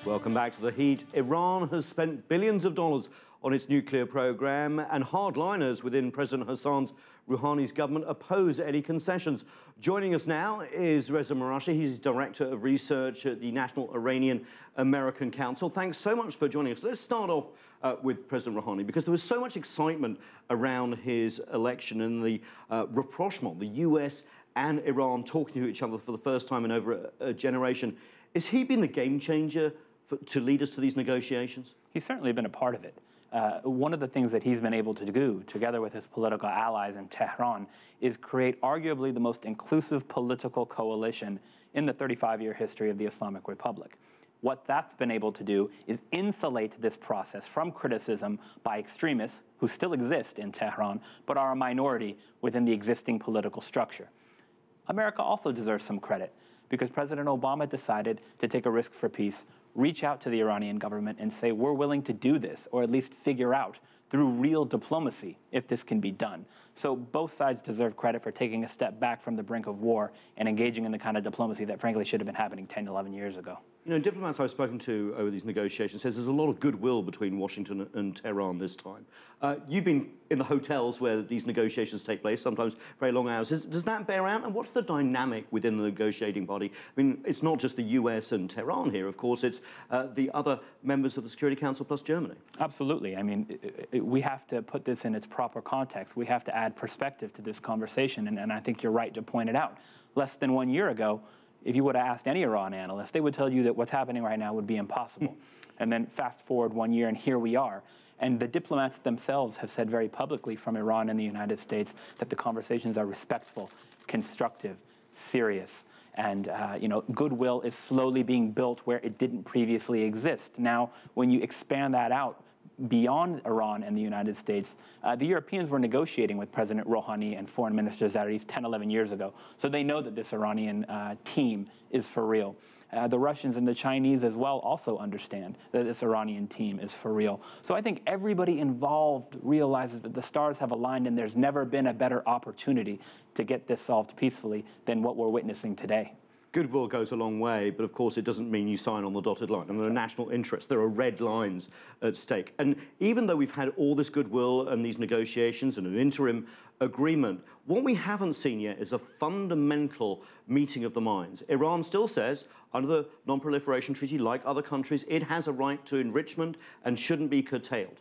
Welcome back to The Heat. Iran has spent billions of dollars on its nuclear program, and hardliners within President Hassan Rouhani's government oppose any concessions. Joining us now is Reza Marashi. He's Director of Research at the National Iranian American Council. Thanks so much for joining us. Let's start off with President Rouhani, because there was so much excitement around his election and the rapprochement, the US and Iran talking to each other for the first time in over a generation. Has he been the game changer to lead us to these negotiations? He's certainly been a part of it. One of the things that he's been able to do, together with his political allies in Tehran, is create arguably the most inclusive political coalition in the 35-year history of the Islamic Republic. What that's been able to do is insulate this process from criticism by extremists who still exist in Tehran, but are a minority within the existing political structure. America also deserves some credit, because President Obama decided to take a risk for peace, reach out to the Iranian government and say, we're willing to do this, or at least figure out through real diplomacy if this can be done. So both sides deserve credit for taking a step back from the brink of war and engaging in the kind of diplomacy that frankly should have been happening 10, 11 years ago. You know, diplomats I've spoken to over these negotiations says there's a lot of goodwill between Washington and Tehran this time. You've been in the hotels where these negotiations take place, sometimes very long hours. Does that bear out? And what's the dynamic within the negotiating body? I mean, it's not just the US and Tehran here, of course, it's the other members of the Security Council plus Germany. Absolutely. I mean, we have to put this in its proper context. We have to add perspective to this conversation, and I think you're right to point it out. Less than 1 year ago, if you would have asked any Iran analyst, they would tell you that what's happening right now would be impossible. And then fast forward 1 year, and here we are. And the diplomats themselves have said very publicly from Iran and the United States that the conversations are respectful, constructive, serious. And goodwill is slowly being built where it didn't previously exist. Now, when you expand that out beyond Iran and the United States, the Europeans were negotiating with President Rouhani and Foreign Minister Zarif 10, 11 years ago. So they know that this Iranian team is for real. The Russians and the Chinese as well also understand that this Iranian team is for real. So I think everybody involved realizes that the stars have aligned and there's never been a better opportunity to get this solved peacefully than what we're witnessing today. Goodwill goes a long way, but of course it doesn't mean you sign on the dotted line. I mean, there are national interests, there are red lines at stake. And even though we've had all this goodwill and these negotiations and an interim agreement, what we haven't seen yet is a fundamental meeting of the minds. Iran still says, under the Non-Proliferation Treaty, like other countries, it has a right to enrichment and shouldn't be curtailed.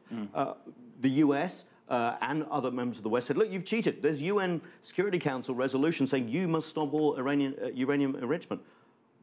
The US and other members of the West said, look, you've cheated. There's UN Security Council resolution saying you must stop all uranium enrichment.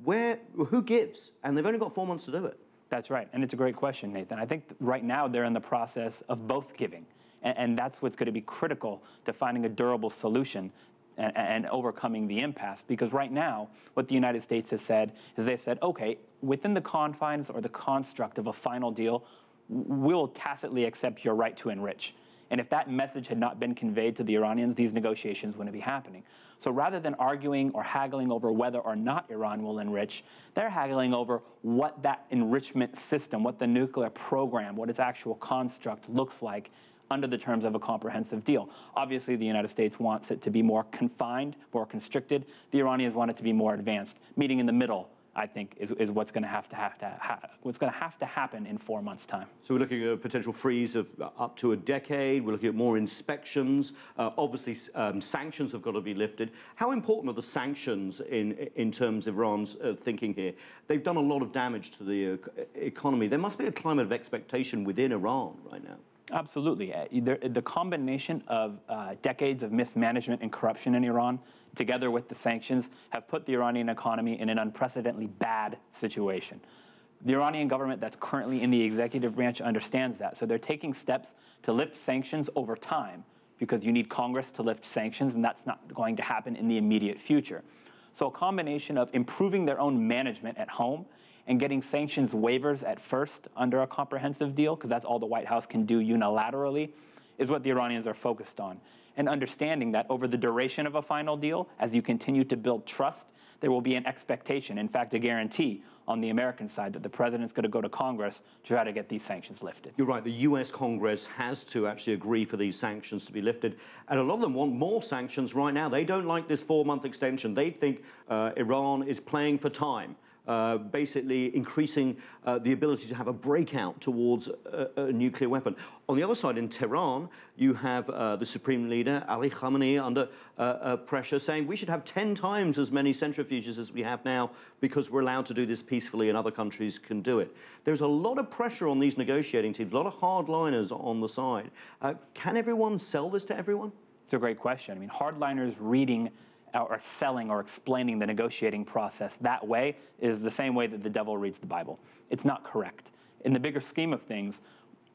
Who gives? And they've only got 4 months to do it. That's right. And it's a great question, Nathan. I think right now they're in the process of both giving. And that's what's going to be critical to finding a durable solution and overcoming the impasse. Because right now, what the United States has said is they've said, okay, within the confines or the construct of a final deal, we'll tacitly accept your right to enrich. And if that message had not been conveyed to the Iranians, these negotiations wouldn't be happening. So rather than arguing or haggling over whether or not Iran will enrich, they're haggling over what that enrichment system, what the nuclear program, what its actual construct looks like under the terms of a comprehensive deal. Obviously, the United States wants it to be more confined, more constricted. The Iranians want it to be more advanced. Meeting in the middle, I think, is what's going to have to happen in 4 months' time. So we're looking at a potential freeze of up to a decade. We're looking at more inspections. Obviously, sanctions have got to be lifted. How important are the sanctions in terms of Iran's thinking here? They've done a lot of damage to the economy. There must be a climate of expectation within Iran right now. Absolutely. The combination of decades of mismanagement and corruption in Iran, together with the sanctions, have put the Iranian economy in an unprecedentedly bad situation. The Iranian government that's currently in the executive branch understands that, so they're taking steps to lift sanctions over time, because you need Congress to lift sanctions, and that's not going to happen in the immediate future. So a combination of improving their own management at home and getting sanctions waivers at first under a comprehensive deal, because that's all the White House can do unilaterally, is what the Iranians are focused on. And understanding that over the duration of a final deal, as you continue to build trust, there will be an expectation, in fact, a guarantee on the American side that the president's going to go to Congress to try to get these sanctions lifted. You're right. The US Congress has to actually agree for these sanctions to be lifted. And a lot of them want more sanctions right now. They don't like this 4-month extension. They think Iran is playing for time basically increasing the ability to have a breakout towards a nuclear weapon. On the other side, in Tehran, you have the Supreme Leader, Ali Khamenei, under pressure saying we should have 10 times as many centrifuges as we have now because we're allowed to do this peacefully and other countries can do it. There's a lot of pressure on these negotiating teams, a lot of hardliners on the side. Can everyone sell this to everyone? It's a great question. I mean, hardliners reading or selling or explaining the negotiating process that way is the same way that the devil reads the Bible. It's not correct. In the bigger scheme of things,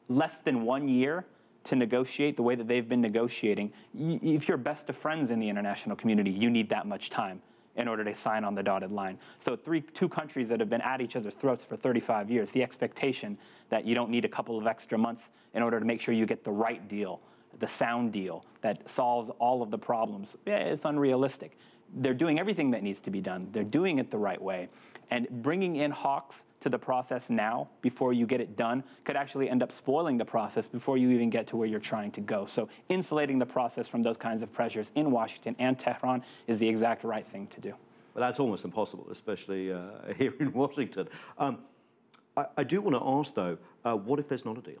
less than 1 year to negotiate the way that they've been negotiating, if you're best of friends in the international community, you need that much time in order to sign on the dotted line. So two countries that have been at each other's throats for 35 years, the expectation that you don't need a couple of extra months in order to make sure you get the right deal, the sound deal that solves all of the problems, it's unrealistic. They're doing everything that needs to be done. They're doing it the right way. And bringing in hawks to the process now, before you get it done, could actually end up spoiling the process before you even get to where you're trying to go. So insulating the process from those kinds of pressures in Washington and Tehran is the exact right thing to do. Well, that's almost impossible, especially here in Washington. I do want to ask, though, what if there's not a deal?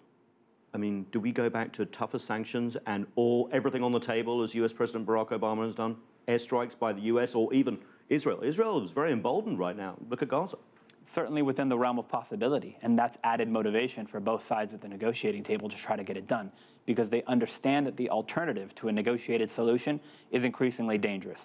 I mean, do we go back to tougher sanctions and everything on the table, as US President Barack Obama has done? Airstrikes by the US or even Israel. Israel is very emboldened right now. Look at Gaza. Certainly within the realm of possibility, and that's added motivation for both sides at the negotiating table to try to get it done, because they understand that the alternative to a negotiated solution is increasingly dangerous.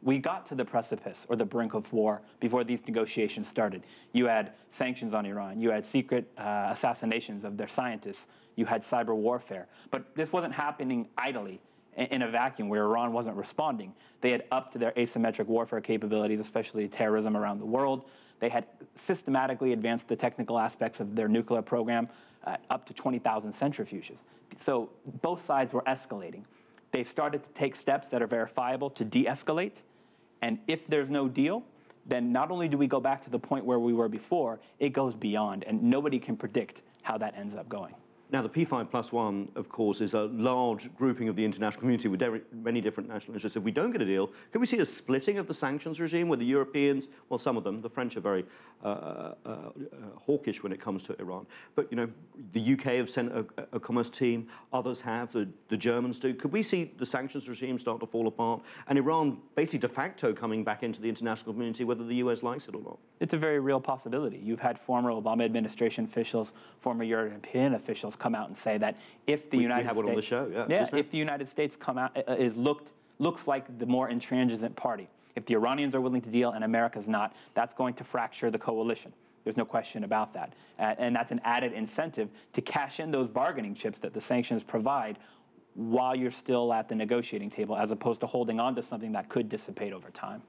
We got to the precipice or the brink of war before these negotiations started. You had sanctions on Iran. You had secret assassinations of their scientists. You had cyber warfare. But this wasn't happening idly in a vacuum where Iran wasn't responding. They had upped their asymmetric warfare capabilities, especially terrorism around the world. They had systematically advanced the technical aspects of their nuclear program up to 20,000 centrifuges. So both sides were escalating. They've started to take steps that are verifiable to de-escalate. And if there's no deal, then not only do we go back to the point where we were before, it goes beyond, and nobody can predict how that ends up going. Now, the P5+1, of course, is a large grouping of the international community with many different national interests. If we don't get a deal, could we see a splitting of the sanctions regime where the Europeans, well, some of them, the French are very hawkish when it comes to Iran. But, you know, the UK have sent a commerce team, others have, the Germans do. Could we see the sanctions regime start to fall apart and Iran basically de facto coming back into the international community, whether the US likes it or not? It's a very real possibility. You've had former Obama administration officials, former European officials come out and say that if the United States, we had one on the show, if the United States come out looks like the more intransigent party, if the Iranians are willing to deal and America's not, that's going to fracture the coalition. There's no question about that, and that's an added incentive to cash in those bargaining chips that the sanctions provide while you're still at the negotiating table, as opposed to holding on to something that could dissipate over time.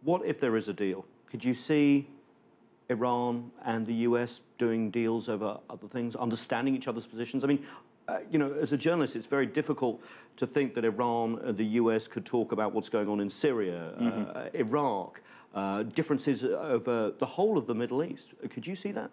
What if there is a deal? Could you see Iran and the US doing deals over other things, understanding each other's positions? I mean, you know, as a journalist, it's very difficult to think that Iran and the US could talk about what's going on in Syria, Iraq, differences over the whole of the Middle East. Could you see that?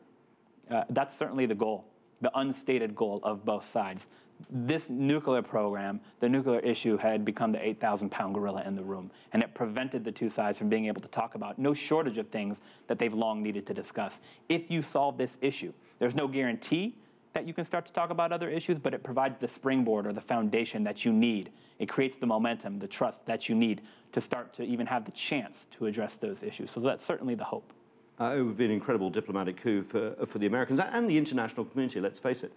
That's certainly the goal, the unstated goal of both sides. This nuclear program, the nuclear issue, had become the 8,000-pound gorilla in the room, and it prevented the two sides from being able to talk about no shortage of things that they've long needed to discuss. If you solve this issue, there's no guarantee that you can start to talk about other issues, but it provides the springboard or the foundation that you need. It creates the momentum, the trust that you need to start to even have the chance to address those issues. So that's certainly the hope. It would be an incredible diplomatic coup for the Americans and the international community, let's face it.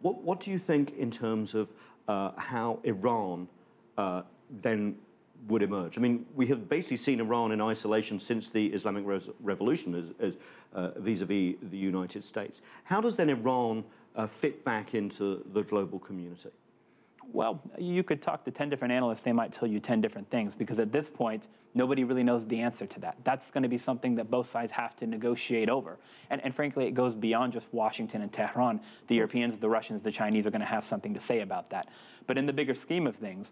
What do you think in terms of how Iran then would emerge? I mean, we have basically seen Iran in isolation since the Islamic Revolution vis-a-vis the United States. How does then Iran fit back into the global community? Well, you could talk to 10 different analysts. They might tell you 10 different things, because at this point, nobody really knows the answer to that. That's going to be something that both sides have to negotiate over. And frankly, it goes beyond just Washington and Tehran. The Europeans, the Russians, the Chinese are going to have something to say about that. But in the bigger scheme of things,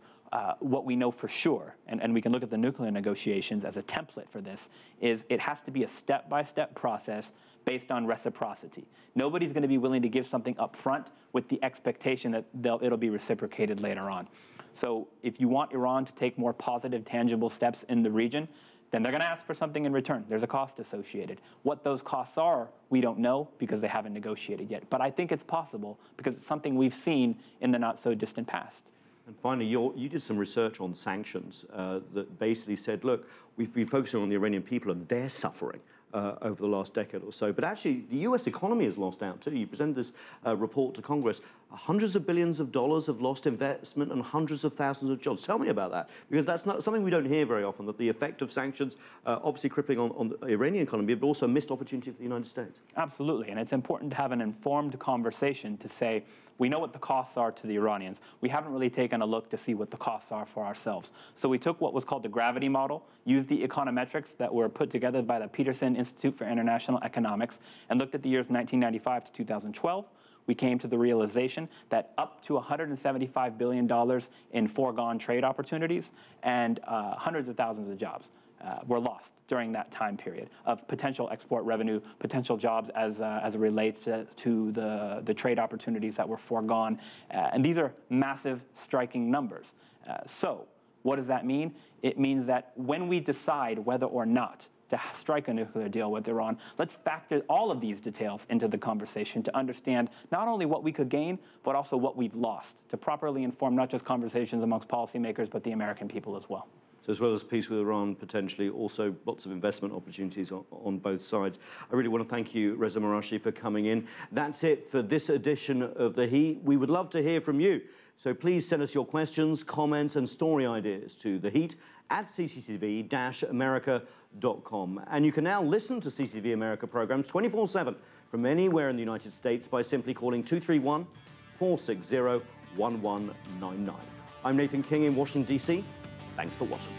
what we know for sure, and we can look at the nuclear negotiations as a template for this, is it has to be a step-by-step process based on reciprocity. Nobody's going to be willing to give something up front with the expectation that it'll be reciprocated later on. So if you want Iran to take more positive, tangible steps in the region, then they're going to ask for something in return. There's a cost associated. What those costs are, we don't know because they haven't negotiated yet. But I think it's possible because it's something we've seen in the not-so-distant past. And finally, you did some research on sanctions that basically said, look, we've been focusing on the Iranian people and their suffering over the last decade or so. But actually, the US economy has lost out too. You presented this report to Congress. Hundreds of billions of dollars of lost investment and hundreds of thousands of jobs. Tell me about that, because that's not something we don't hear very often, that the effect of sanctions obviously crippling on the Iranian economy, but also a missed opportunity for the United States. Absolutely, and it's important to have an informed conversation to say, we know what the costs are to the Iranians. We haven't really taken a look to see what the costs are for ourselves. So we took what was called the gravity model, used the econometrics that were put together by the Peterson Institute for International Economics, and looked at the years 1995 to 2012. We came to the realization that up to $175 billion in foregone trade opportunities and hundreds of thousands of jobs were lost during that time period of potential export revenue, potential jobs as it relates to the trade opportunities that were foregone. And these are massive, striking numbers. So what does that mean? It means that when we decide whether or not to strike a nuclear deal with Iran, let's factor all of these details into the conversation to understand not only what we could gain, but also what we've lost, to properly inform not just conversations amongst policymakers, but the American people as well. So as well as peace with Iran, potentially also lots of investment opportunities on both sides. I really want to thank you, Reza Marashi, for coming in. That's it for this edition of The Heat. We would love to hear from you. So please send us your questions, comments and story ideas to theheat@cctv-america.com. And you can now listen to CCTV America programs 24/7 from anywhere in the United States by simply calling 231-460-1199. I'm Nathan King in Washington, D.C. Thanks for watching.